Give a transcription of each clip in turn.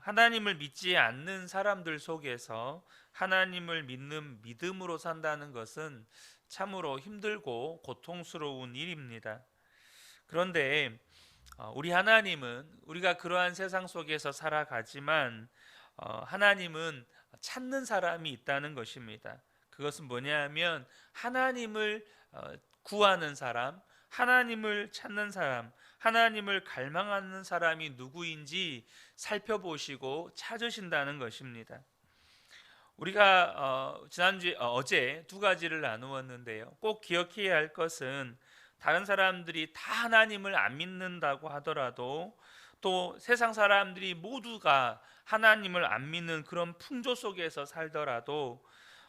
하나님을 믿지 않는 사람들 속에서 하나님을 믿는 믿음으로 산다는 것은 참으로 힘들고 고통스러운 일입니다. 그런데 우리 하나님은 우리가 그러한 세상 속에서 살아가지만 하나님은 찾는 사람이 있다는 것입니다. 그것은 뭐냐 하면 하나님을 구하는 사람, 하나님을 찾는 사람, 하나님을 갈망하는 사람이 누구인지 살펴보시고 찾으신다는 것입니다. 우리가 지난주에 어제 두 가지를 나누었는데요. 꼭 기억해야 할 것은 다른 사람들이 다 하나님을 안 믿는다고 하더라도 또 세상 사람들이 모두가 하나님을 안 믿는 그런 풍조 속에서 살더라도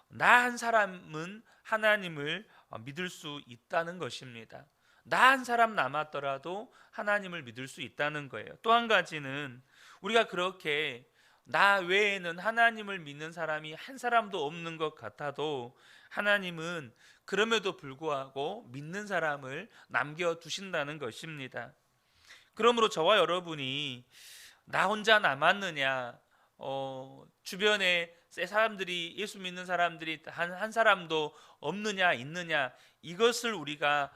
나 한 사람은 하나님을 믿을 수 있다는 것입니다. 나 한 사람 남았더라도 하나님을 믿을 수 있다는 거예요. 또 한 가지는 우리가 그렇게 나 외에는 하나님을 믿는 사람이 한 사람도 없는 것 같아도 하나님은 그럼에도 불구하고 믿는 사람을 남겨두신다는 것입니다. 그러므로 저와 여러분이 나 혼자 남았느냐, 주변에 사람들이 예수 믿는 사람들이 한 사람도 없느냐 있느냐, 이것을 우리가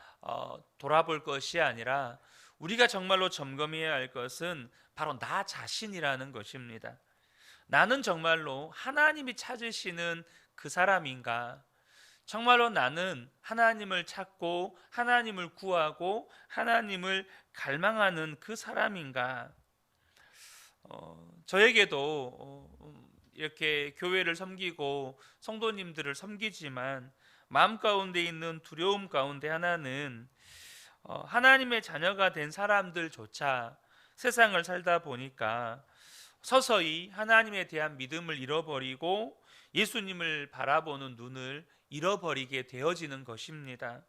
돌아볼 것이 아니라 우리가 정말로 점검해야 할 것은 바로 나 자신이라는 것입니다. 나는 정말로 하나님이 찾으시는 그 사람인가? 정말로 나는 하나님을 찾고 하나님을 구하고 하나님을 갈망하는 그 사람인가? 저에게도 이렇게 교회를 섬기고 성도님들을 섬기지만 마음 가운데 있는 두려움 가운데 하나는 하나님의 자녀가 된 사람들조차 세상을 살다 보니까 서서히 하나님에 대한 믿음을 잃어버리고 예수님을 바라보는 눈을 잃어버리게 되어지는 것입니다.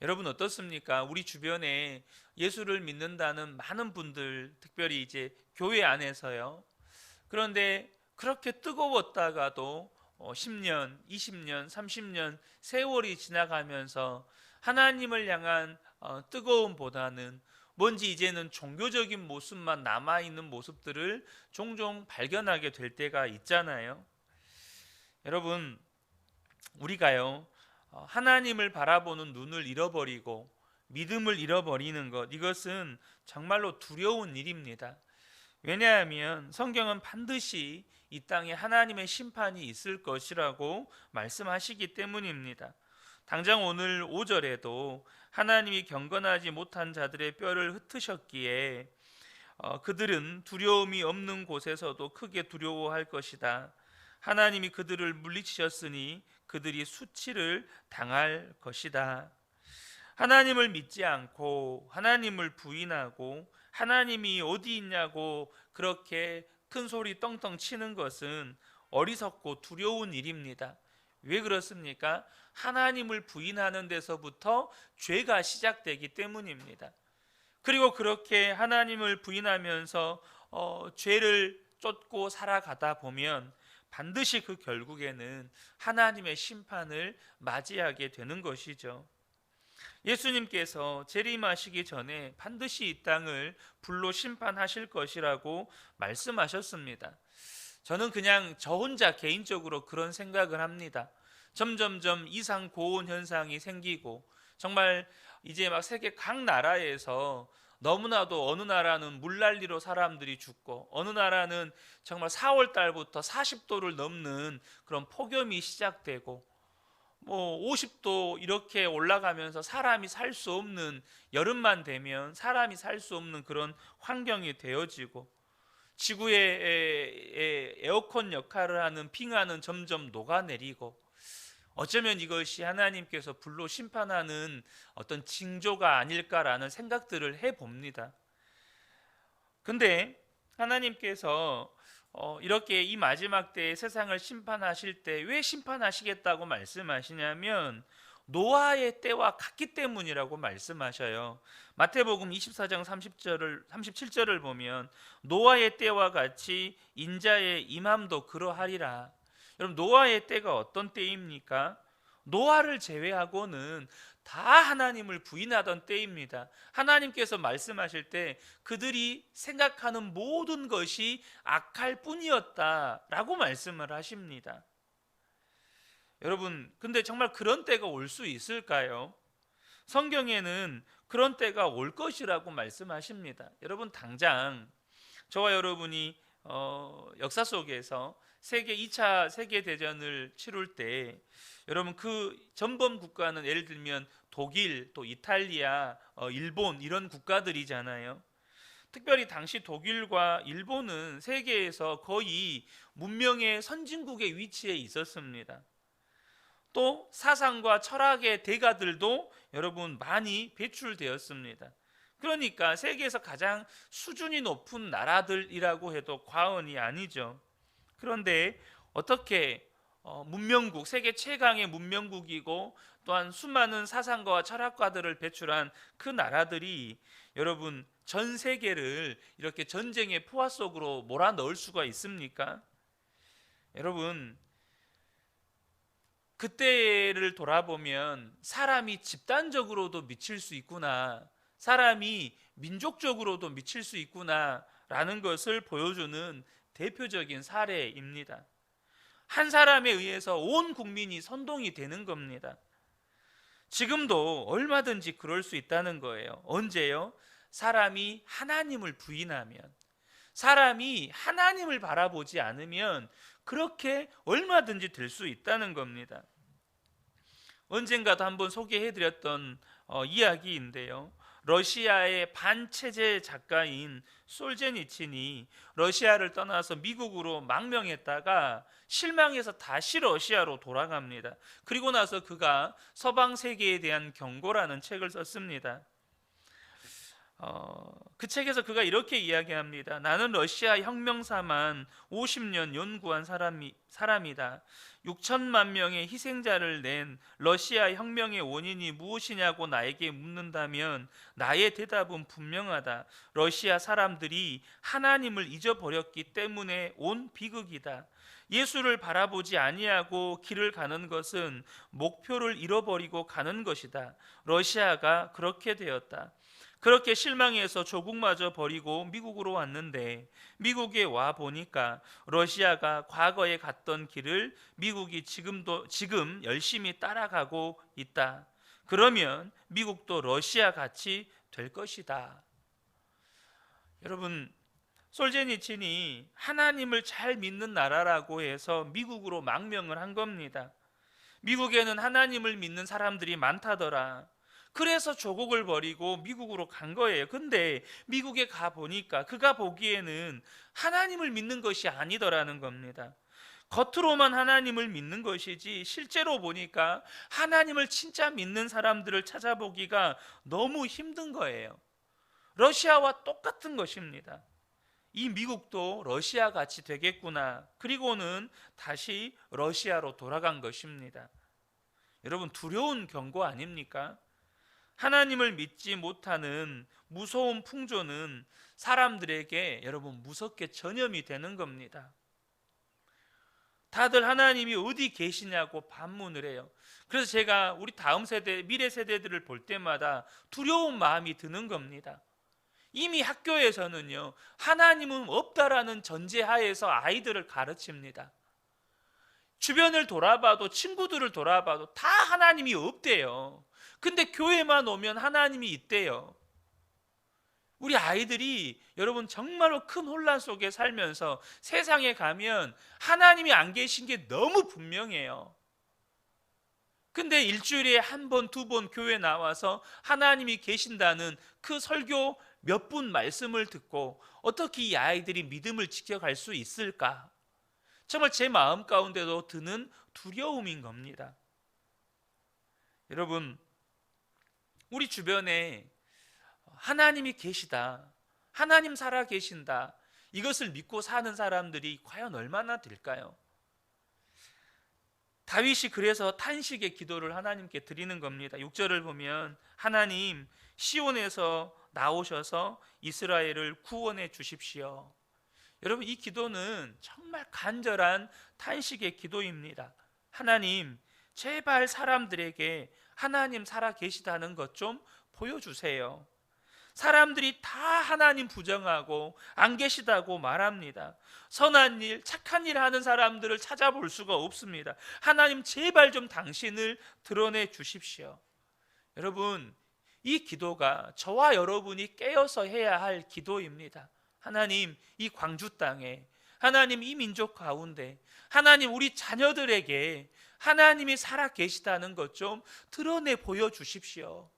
여러분 어떻습니까? 우리 주변에 예수를 믿는다는 많은 분들, 특별히 이제 교회 안에서요. 그런데 그렇게 뜨거웠다가도 10년, 20년, 30년 세월이 지나가면서 하나님을 향한 뜨거움보다는 뭔지 이제는 종교적인 모습만 남아있는 모습들을 종종 발견하게 될 때가 있잖아요. 여러분, 우리가요, 하나님을 바라보는 눈을 잃어버리고 믿음을 잃어버리는 것, 이것은 정말로 두려운 일입니다. 왜냐하면 성경은 반드시 이 땅에 하나님의 심판이 있을 것이라고 말씀하시기 때문입니다. 당장 오늘 5절에도 하나님이 경건하지 못한 자들의 뼈를 흩으셨기에 그들은 두려움이 없는 곳에서도 크게 두려워할 것이다. 하나님이 그들을 물리치셨으니 그들이 수치를 당할 것이다. 하나님을 믿지 않고 하나님을 부인하고 하나님이 어디 있냐고 그렇게 큰 소리 떵떵 치는 것은 어리석고 두려운 일입니다. 왜 그렇습니까? 하나님을 부인하는 데서부터 죄가 시작되기 때문입니다. 그리고 그렇게 하나님을 부인하면서 죄를 쫓고 살아가다 보면 반드시 그 결국에는 하나님의 심판을 맞이하게 되는 것이죠. 예수님께서 재림하시기 전에 반드시 이 땅을 불로 심판하실 것이라고 말씀하셨습니다. 저는 그냥 저 혼자 개인적으로 그런 생각을 합니다. 점점점 이상 고온 현상이 생기고 정말 이제 막 세계 각 나라에서 너무나도 어느 나라는 물난리로 사람들이 죽고 어느 나라는 정말 4월 달부터 40도를 넘는 그런 폭염이 시작되고 뭐 50도 이렇게 올라가면서 사람이 살 수 없는, 여름만 되면 사람이 살 수 없는 그런 환경이 되어지고 지구의 에어컨 역할을 하는 빙하는 점점 녹아내리고 어쩌면 이것이 하나님께서 불로 심판하는 어떤 징조가 아닐까라는 생각들을 해봅니다. 근데 하나님께서 이렇게 이 마지막 때에 세상을 심판하실 때 왜 심판하시겠다고 말씀하시냐면 노아의 때와 같기 때문이라고 말씀하셔요. 마태복음 24장 37절을 보면 노아의 때와 같이 인자의 임함도 그러하리라. 여러분 노아의 때가 어떤 때입니까? 노아를 제외하고는 다 하나님을 부인하던 때입니다. 하나님께서 말씀하실 때 그들이 생각하는 모든 것이 악할 뿐이었다라고 말씀을 하십니다. 여러분, 근데 정말 그런 때가 올 수 있을까요? 성경에는 그런 때가 올 것이라고 말씀하십니다. 여러분, 당장 저와 여러분이 역사 속에서 세계 2차 세계대전을 치룰 때 여러분, 그 전범 국가는 예를 들면 독일, 또 이탈리아, 일본 이런 국가들이잖아요. 특별히 당시 독일과 일본은 세계에서 거의 문명의 선진국의 위치에 있었습니다. 또 사상과 철학의 대가들도 여러분 많이 배출되었습니다. 그러니까 세계에서 가장 수준이 높은 나라들이라고 해도 과언이 아니죠. 그런데 어떻게 문명국, 세계 최강의 문명국이고 또한 수많은 사상가와 철학가들을 배출한 그 나라들이 여러분 전 세계를 이렇게 전쟁의 포화 속으로 몰아넣을 수가 있습니까? 여러분, 그때를 돌아보면 사람이 집단적으로도 미칠 수 있구나, 사람이 민족적으로도 미칠 수 있구나 라는 것을 보여주는 대표적인 사례입니다. 한 사람에 의해서 온 국민이 선동이 되는 겁니다. 지금도 얼마든지 그럴 수 있다는 거예요. 언제요? 사람이 하나님을 부인하면, 사람이 하나님을 바라보지 않으면 그렇게 얼마든지 될 수 있다는 겁니다. 언젠가도 한번 소개해드렸던 이야기인데요. 러시아의 반체제 작가인 솔제니친이 러시아를 떠나서 미국으로 망명했다가 실망해서 다시 러시아로 돌아갑니다. 그리고 나서 그가 서방 세계에 대한 경고라는 책을 썼습니다. 그 책에서 그가 이렇게 이야기합니다. 나는 러시아 혁명사만 50년 연구한 사람이다. 6천만 명의 희생자를 낸 러시아 혁명의 원인이 무엇이냐고 나에게 묻는다면 나의 대답은 분명하다. 러시아 사람들이 하나님을 잊어버렸기 때문에 온 비극이다. 예수를 바라보지 아니하고 길을 가는 것은 목표를 잃어버리고 가는 것이다. 러시아가 그렇게 되었다. 그렇게 실망해서 조국마저 버리고 미국으로 왔는데 미국에 와 보니까 러시아가 과거에 갔던 길을 미국이 지금 열심히 따라가고 있다. 그러면 미국도 러시아 같이 될 것이다. 여러분, 솔제니친이 하나님을 잘 믿는 나라라고 해서 미국으로 망명을 한 겁니다. 미국에는 하나님을 믿는 사람들이 많다더라. 그래서 조국을 버리고 미국으로 간 거예요. 근데 미국에 가 보니까 그가 보기에는 하나님을 믿는 것이 아니더라는 겁니다. 겉으로만 하나님을 믿는 것이지 실제로 보니까 하나님을 진짜 믿는 사람들을 찾아보기가 너무 힘든 거예요. 러시아와 똑같은 것입니다. 이 미국도 러시아 같이 되겠구나. 그리고는 다시 러시아로 돌아간 것입니다. 여러분, 두려운 경고 아닙니까? 하나님을 믿지 못하는 무서운 풍조는 사람들에게 여러분 무섭게 전염이 되는 겁니다. 다들 하나님이 어디 계시냐고 반문을 해요. 그래서 제가 우리 다음 세대, 미래 세대들을 볼 때마다 두려운 마음이 드는 겁니다. 이미 학교에서는요, 하나님은 없다라는 전제하에서 아이들을 가르칩니다. 주변을 돌아봐도, 친구들을 돌아봐도 다 하나님이 없대요. 근데 교회만 오면 하나님이 있대요. 우리 아이들이 여러분 정말로 큰 혼란 속에 살면서 세상에 가면 하나님이 안 계신 게 너무 분명해요. 근데 일주일에 한 번, 두 번 교회 나와서 하나님이 계신다는 그 설교 몇 분 말씀을 듣고 어떻게 이 아이들이 믿음을 지켜갈 수 있을까? 정말 제 마음 가운데도 드는 두려움인 겁니다. 여러분, 우리 주변에 하나님이 계시다, 하나님 살아 계신다, 이것을 믿고 사는 사람들이 과연 얼마나 될까요? 다윗이 그래서 탄식의 기도를 하나님께 드리는 겁니다. 6절을 보면 하나님, 시온에서 나오셔서 이스라엘을 구원해 주십시오. 여러분, 이 기도는 정말 간절한 탄식의 기도입니다. 하나님, 제발 사람들에게 하나님 살아 계시다는 것 좀 보여주세요. 사람들이 다 하나님 부정하고 안 계시다고 말합니다. 선한 일, 착한 일 하는 사람들을 찾아볼 수가 없습니다. 하나님 제발 좀 당신을 드러내 주십시오. 여러분, 이 기도가 저와 여러분이 깨어서 해야 할 기도입니다. 하나님, 이 광주 땅에, 하나님 이 민족 가운데, 하나님 우리 자녀들에게 하나님이 살아 계시다는 것 좀 드러내 보여주십시오.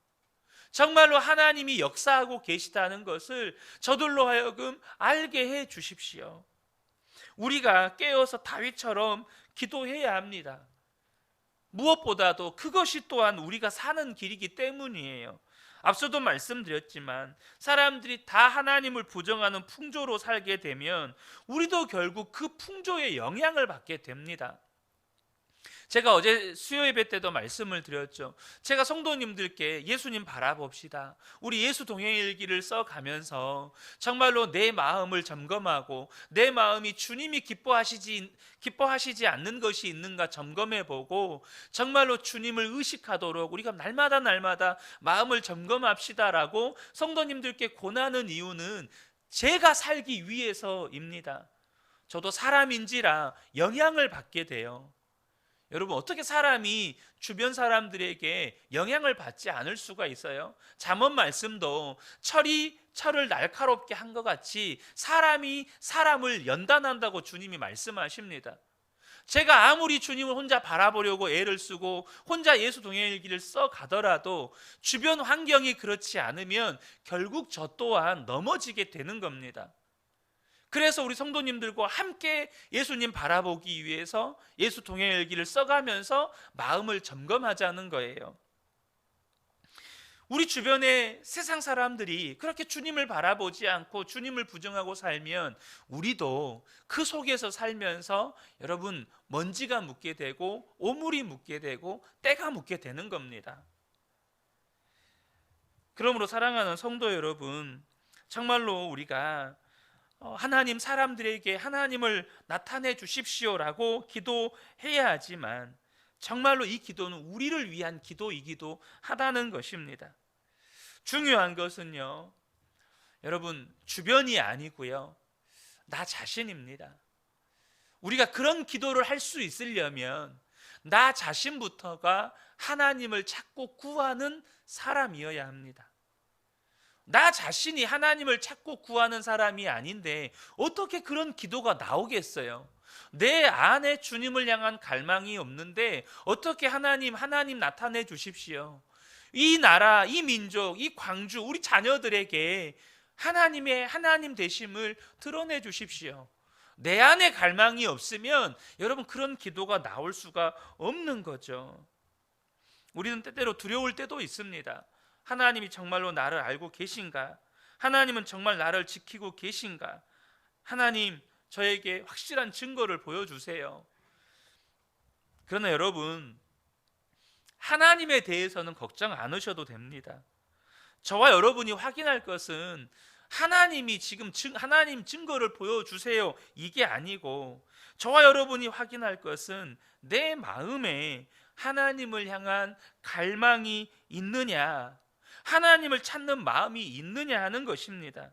정말로 하나님이 역사하고 계시다는 것을 저들로 하여금 알게 해 주십시오. 우리가 깨어서 다윗처럼 기도해야 합니다. 무엇보다도 그것이 또한 우리가 사는 길이기 때문이에요. 앞서도 말씀드렸지만 사람들이 다 하나님을 부정하는 풍조로 살게 되면 우리도 결국 그 풍조의 영향을 받게 됩니다. 제가 어제 수요 예배 때도 말씀을 드렸죠. 제가 성도님들께 예수님 바라봅시다, 우리 예수 동행일기를 써가면서 정말로 내 마음을 점검하고 내 마음이 주님이 기뻐하시지 않는 것이 있는가 점검해보고 정말로 주님을 의식하도록 우리가 날마다 마음을 점검합시다라고 성도님들께 권하는 이유는 제가 살기 위해서입니다. 저도 사람인지라 영향을 받게 돼요. 여러분, 어떻게 사람이 주변 사람들에게 영향을 받지 않을 수가 있어요? 잠언 말씀도 철이 철을 날카롭게 한 것 같이 사람이 사람을 연단한다고 주님이 말씀하십니다. 제가 아무리 주님을 혼자 바라보려고 애를 쓰고 혼자 예수 동행일기를 써가더라도 주변 환경이 그렇지 않으면 결국 저 또한 넘어지게 되는 겁니다. 그래서 우리 성도님들과 함께 예수님 바라보기 위해서 예수 동행일기를 써가면서 마음을 점검하자는 거예요. 우리 주변의 세상 사람들이 그렇게 주님을 바라보지 않고 주님을 부정하고 살면 우리도 그 속에서 살면서 여러분 먼지가 묻게 되고 오물이 묻게 되고 때가 묻게 되는 겁니다. 그러므로 사랑하는 성도 여러분, 정말로 우리가 하나님 사람들에게 하나님을 나타내 주십시오라고 기도해야 하지만 정말로 이 기도는 우리를 위한 기도이기도 하다는 것입니다. 중요한 것은요, 여러분 주변이 아니고요, 나 자신입니다. 우리가 그런 기도를 할 수 있으려면 나 자신부터가 하나님을 찾고 구하는 사람이어야 합니다. 나 자신이 하나님을 찾고 구하는 사람이 아닌데 어떻게 그런 기도가 나오겠어요? 내 안에 주님을 향한 갈망이 없는데 어떻게 하나님 나타내 주십시오. 이 나라, 이 민족, 이 광주, 우리 자녀들에게 하나님의 하나님 되심을 드러내 주십시오. 내 안에 갈망이 없으면 여러분 그런 기도가 나올 수가 없는 거죠. 우리는 때때로 두려울 때도 있습니다. 하나님이 정말로 나를 알고 계신가? 하나님은 정말 나를 지키고 계신가? 하나님, 저에게 확실한 증거를 보여주세요. 그러나 여러분, 하나님에 대해서는 걱정 안 하셔도 됩니다. 저와 여러분이 확인할 것은 하나님이 지금 하나님 증거를 보여주세요 이게 아니고, 저와 여러분이 확인할 것은 내 마음에 하나님을 향한 갈망이 있느냐, 하나님을 찾는 마음이 있느냐 하는 것입니다.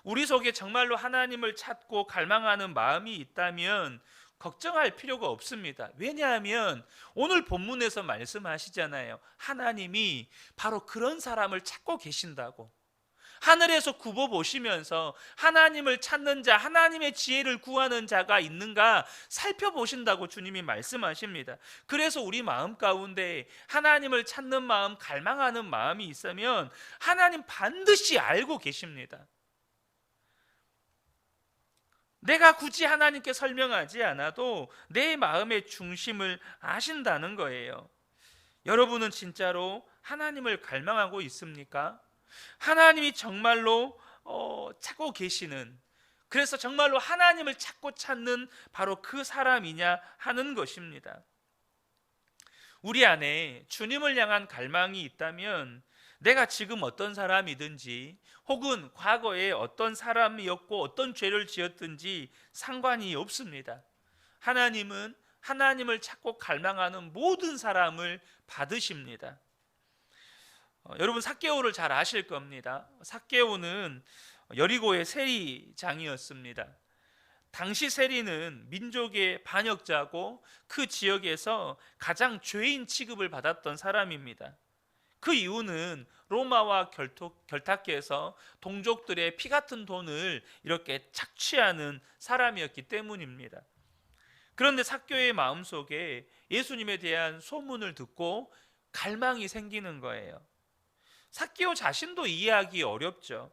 우리 속에 정말로 하나님을 찾고 갈망하는 마음이 있다면 걱정할 필요가 없습니다. 왜냐하면 오늘 본문에서 말씀하시잖아요. 하나님이 바로 그런 사람을 찾고 계신다고. 하늘에서 굽어 보시면서 하나님을 찾는 자, 하나님의 지혜를 구하는 자가 있는가 살펴보신다고 주님이 말씀하십니다. 그래서 우리 마음 가운데 하나님을 찾는 마음, 갈망하는 마음이 있으면 하나님 반드시 알고 계십니다. 내가 굳이 하나님께 설명하지 않아도 내 마음의 중심을 아신다는 거예요. 여러분은 진짜로 하나님을 갈망하고 있습니까? 하나님이 정말로 찾고 계시는, 그래서 정말로 하나님을 찾고 찾는 바로 그 사람이냐 하는 것입니다. 우리 안에 주님을 향한 갈망이 있다면 내가 지금 어떤 사람이든지 혹은 과거에 어떤 사람이었고 어떤 죄를 지었든지 상관이 없습니다. 하나님은 하나님을 찾고 갈망하는 모든 사람을 받으십니다. 여러분 삭개오를 잘 아실 겁니다. 삭개오는 여리고의 세리장이었습니다. 당시 세리는 민족의 반역자고 그 지역에서 가장 죄인 취급을 받았던 사람입니다. 그 이유는 로마와 결탁해서 동족들의 피 같은 돈을 이렇게 착취하는 사람이었기 때문입니다. 그런데 삭개오의 마음속에 예수님에 대한 소문을 듣고 갈망이 생기는 거예요. 삭개오 자신도 이해하기 어렵죠.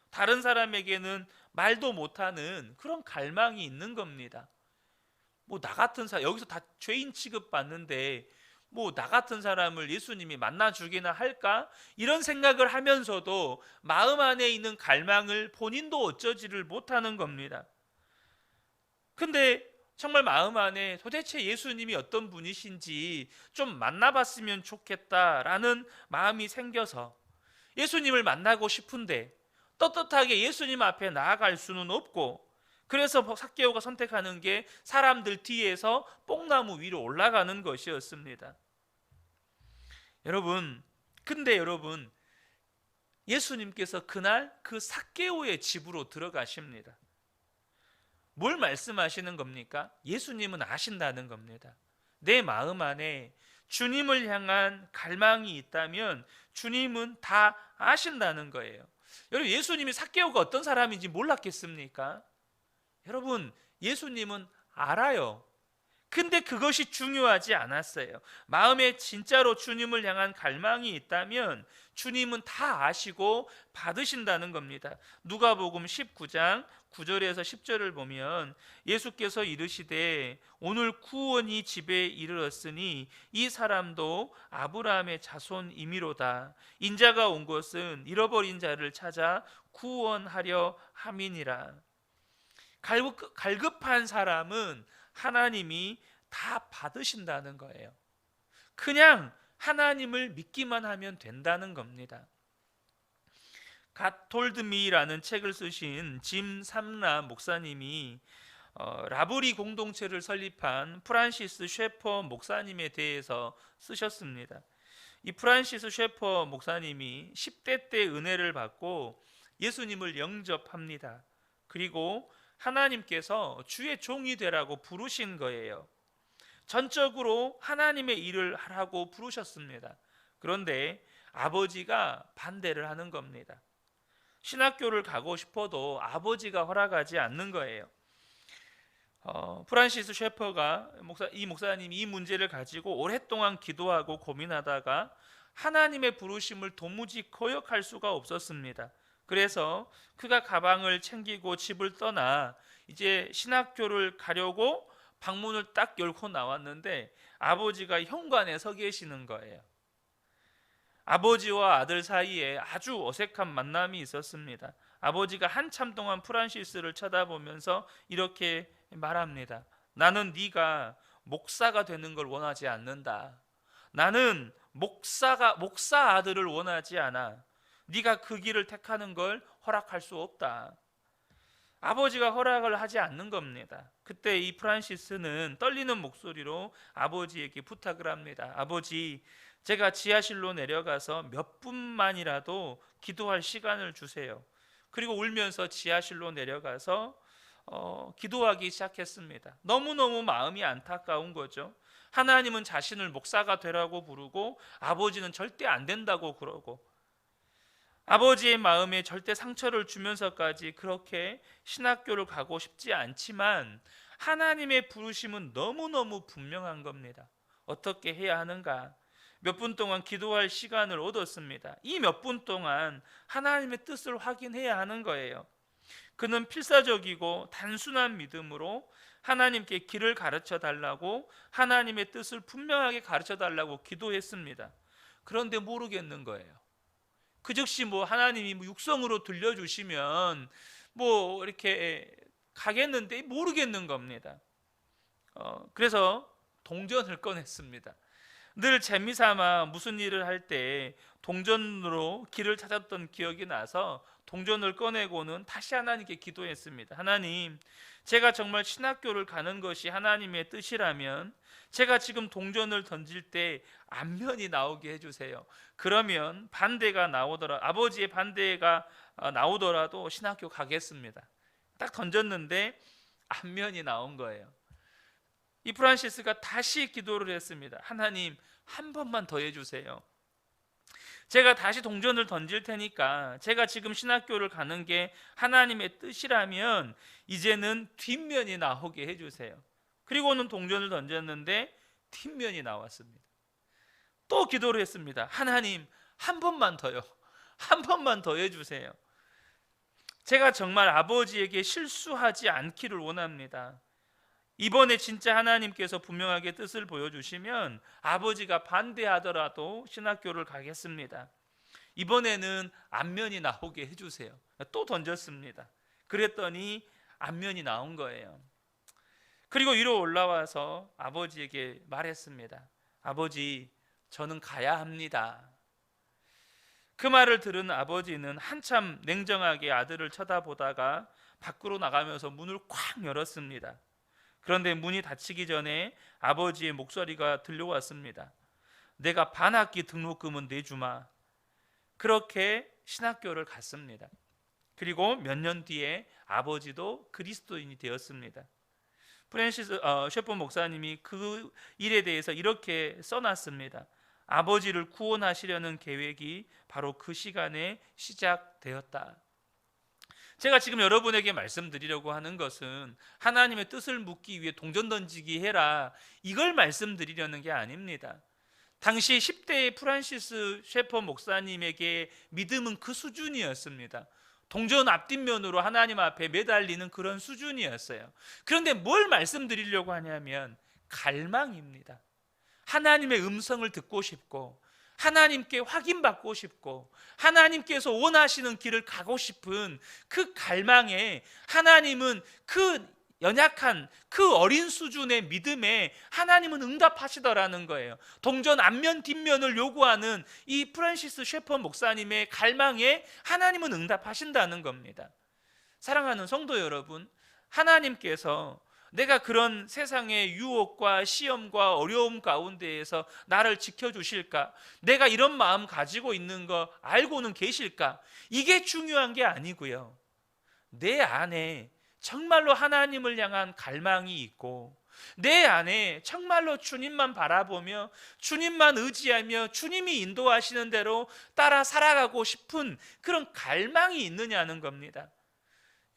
다른 사람에게는 말도 못하는 그런 갈망이 있는 겁니다. 뭐 나 같은 사람, 여기서 다 죄인 취급받는데 뭐 나 같은 사람을 예수님이 만나주기나 할까? 이런 생각을 하면서도 마음 안에 있는 갈망을 본인도 어쩌지를 못하는 겁니다. 근데 정말 마음 안에 도대체 예수님이 어떤 분이신지 좀 만나봤으면 좋겠다라는 마음이 생겨서 예수님을 만나고 싶은데 떳떳하게 예수님 앞에 나아갈 수는 없고, 그래서 삭개오가 선택하는 게 사람들 뒤에서 뽕나무 위로 올라가는 것이었습니다. 근데 여러분 예수님께서 그날 그 삭개오의 집으로 들어가십니다. 뭘 말씀하시는 겁니까? 예수님은 아신다는 겁니다. 내 마음 안에 주님을 향한 갈망이 있다면 주님은 다 아신다는 거예요. 여러분 예수님이 삭개오가 어떤 사람인지 몰랐겠습니까? 여러분 예수님은 알아요. 근데 그것이 중요하지 않았어요. 마음에 진짜로 주님을 향한 갈망이 있다면 주님은 다 아시고 받으신다는 겁니다. 누가복음 19장 9절에서 10절을 보면 예수께서 이르시되 오늘 구원이 집에 이르렀으니 이 사람도 아브라함의 자손이미로다. 인자가 온 것은 잃어버린 자를 찾아 구원하려 함이니라. 갈급한 사람은 하나님이 다 받으신다는 거예요. 그냥 하나님을 믿기만 하면 된다는 겁니다. 갓 톨드 미라는 책을 쓰신 짐 삼라 목사님이 라브리 공동체를 설립한 프란시스 셰퍼 목사님에 대해서 쓰셨습니다. 이 프란시스 셰퍼 목사님이 10대 때 은혜를 받고 예수님을 영접합니다. 그리고 하나님께서 주의 종이 되라고 부르신 거예요. 전적으로 하나님의 일을 하라고 부르셨습니다. 그런데 아버지가 반대를 하는 겁니다. 신학교를 가고 싶어도 아버지가 허락하지 않는 거예요. 프란시스 셰퍼가 이 목사님이 이 문제를 가지고 오랫동안 기도하고 고민하다가 하나님의 부르심을 도무지 거역할 수가 없었습니다. 그래서 그가 가방을 챙기고 집을 떠나 이제 신학교를 가려고 방문을 딱 열고 나왔는데 아버지가 현관에 서 계시는 거예요. 아버지와 아들 사이에 아주 어색한 만남이 있었습니다. 아버지가 한참 동안 프란시스를 쳐다보면서 이렇게 말합니다. 나는 네가 목사가 되는 걸 원하지 않는다. 나는 목사 아들을 원하지 않아. 네가 그 길을 택하는 걸 허락할 수 없다. 아버지가 허락을 하지 않는 겁니다. 그때 이 프란시스는 떨리는 목소리로 아버지에게 부탁을 합니다. 아버지, 제가 지하실로 내려가서 몇 분만이라도 기도할 시간을 주세요. 그리고 울면서 지하실로 내려가서 기도하기 시작했습니다. 너무너무 마음이 안타까운 거죠. 하나님은 자신을 목사가 되라고 부르고 아버지는 절대 안 된다고 그러고, 아버지의 마음에 절대 상처를 주면서까지 그렇게 신학교를 가고 싶지 않지만 하나님의 부르심은 너무너무 분명한 겁니다. 어떻게 해야 하는가? 몇 분 동안 기도할 시간을 얻었습니다. 이 몇 분 동안 하나님의 뜻을 확인해야 하는 거예요. 그는 필사적이고 단순한 믿음으로 하나님께 길을 가르쳐 달라고, 하나님의 뜻을 분명하게 가르쳐 달라고 기도했습니다. 그런데 모르겠는 거예요. 그 즉시 하나님이 육성으로 들려주시면 이렇게 가겠는데 모르겠는 겁니다. 그래서 동전을 꺼냈습니다. 늘 재미삼아 무슨 일을 할 때 동전으로 길을 찾았던 기억이 나서 동전을 꺼내고는 다시 하나님께 기도했습니다. 하나님, 제가 정말 신학교를 가는 것이 하나님의 뜻이라면 제가 지금 동전을 던질 때 안면이 나오게 해주세요. 그러면 반대가 나오더라, 아버지의 반대가 나오더라도 신학교 가겠습니다. 딱 던졌는데 안면이 나온 거예요. 이 프란시스가 다시 기도를 했습니다. 하나님, 한 번만 더 해주세요. 제가 다시 동전을 던질 테니까 제가 지금 신학교를 가는 게 하나님의 뜻이라면 이제는 뒷면이 나오게 해주세요. 그리고는 동전을 던졌는데 뒷면이 나왔습니다. 또 기도를 했습니다. 하나님, 한 번만 더요. 한 번만 더 해주세요. 제가 정말 아버지에게 실수하지 않기를 원합니다. 이번에 진짜 하나님께서 분명하게 뜻을 보여주시면 아버지가 반대하더라도 신학교를 가겠습니다. 이번에는 안면이 나오게 해주세요. 또 던졌습니다. 그랬더니 안면이 나온 거예요. 그리고 위로 올라와서 아버지에게 말했습니다. 아버지, 저는 가야 합니다. 그 말을 들은 아버지는 한참 냉정하게 아들을 쳐다보다가 밖으로 나가면서 문을 콱 열었습니다. 그런데 문이 닫히기 전에 아버지의 목소리가 들려왔습니다. 내가 반학기 등록금은 내주마. 그렇게 신학교를 갔습니다. 그리고 몇 년 뒤에 아버지도 그리스도인이 되었습니다. 프랜시스 셰퍼 목사님이 그 일에 대해서 이렇게 써놨습니다. 아버지를 구원하시려는 계획이 바로 그 시간에 시작되었다. 제가 지금 여러분에게 말씀드리려고 하는 것은 하나님의 뜻을 묻기 위해 동전 던지기 해라, 이걸 말씀드리려는 게 아닙니다. 당시 10대의 프란시스 셰퍼 목사님에게 믿음은 그 수준이었습니다. 동전 앞뒷면으로 하나님 앞에 매달리는 그런 수준이었어요. 그런데 뭘 말씀드리려고 하냐면 갈망입니다. 하나님의 음성을 듣고 싶고 하나님께 확인받고 싶고 하나님께서 원하시는 길을 가고 싶은 그 갈망에 하나님은 그 연약한 그 어린 수준의 믿음에 하나님은 응답하시더라는 거예요. 동전 앞면 뒷면을 요구하는 이 프란시스 셰퍼 목사님의 갈망에 하나님은 응답하신다는 겁니다. 사랑하는 성도 여러분, 하나님께서 내가 그런 세상의 유혹과 시험과 어려움 가운데에서 나를 지켜주실까? 내가 이런 마음 가지고 있는 거 알고는 계실까? 이게 중요한 게 아니고요. 내 안에 정말로 하나님을 향한 갈망이 있고 내 안에 정말로 주님만 바라보며 주님만 의지하며 주님이 인도하시는 대로 따라 살아가고 싶은 그런 갈망이 있느냐는 겁니다.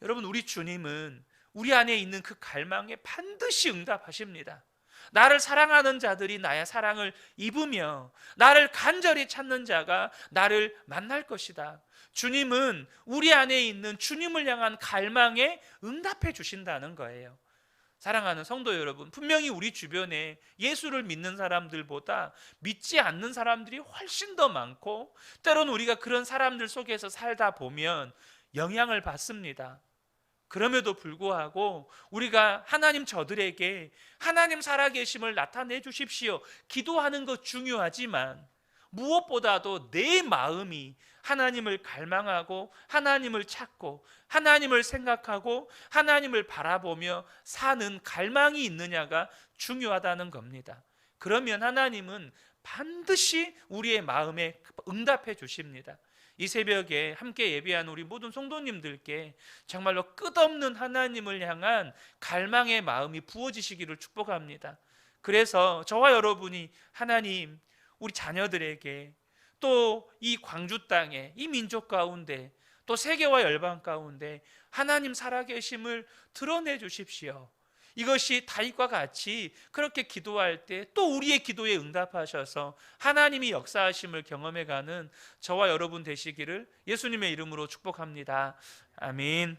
여러분, 우리 주님은 우리 안에 있는 그 갈망에 반드시 응답하십니다. 나를 사랑하는 자들이 나의 사랑을 입으며 나를 간절히 찾는 자가 나를 만날 것이다. 주님은 우리 안에 있는 주님을 향한 갈망에 응답해 주신다는 거예요. 사랑하는 성도 여러분, 분명히 우리 주변에 예수를 믿는 사람들보다 믿지 않는 사람들이 훨씬 더 많고 때로는 우리가 그런 사람들 속에서 살다 보면 영향을 받습니다. 그럼에도 불구하고 우리가 하나님, 저들에게 하나님 살아계심을 나타내 주십시오, 기도하는 것 중요하지만 무엇보다도 내 마음이 하나님을 갈망하고 하나님을 찾고 하나님을 생각하고 하나님을 바라보며 사는 갈망이 있느냐가 중요하다는 겁니다. 그러면 하나님은 반드시 우리의 마음에 응답해 주십니다. 이 새벽에 함께 예배한 우리 모든 성도님들께 정말로 끝없는 하나님을 향한 갈망의 마음이 부어지시기를 축복합니다. 그래서 저와 여러분이 하나님, 우리 자녀들에게 또 이 광주 땅에 이 민족 가운데 또 세계와 열방 가운데 하나님 살아계심을 드러내 주십시오. 이것이 다윗과 같이 그렇게 기도할 때 또 우리의 기도에 응답하셔서 하나님이 역사하심을 경험해가는 저와 여러분 되시기를 예수님의 이름으로 축복합니다. 아멘.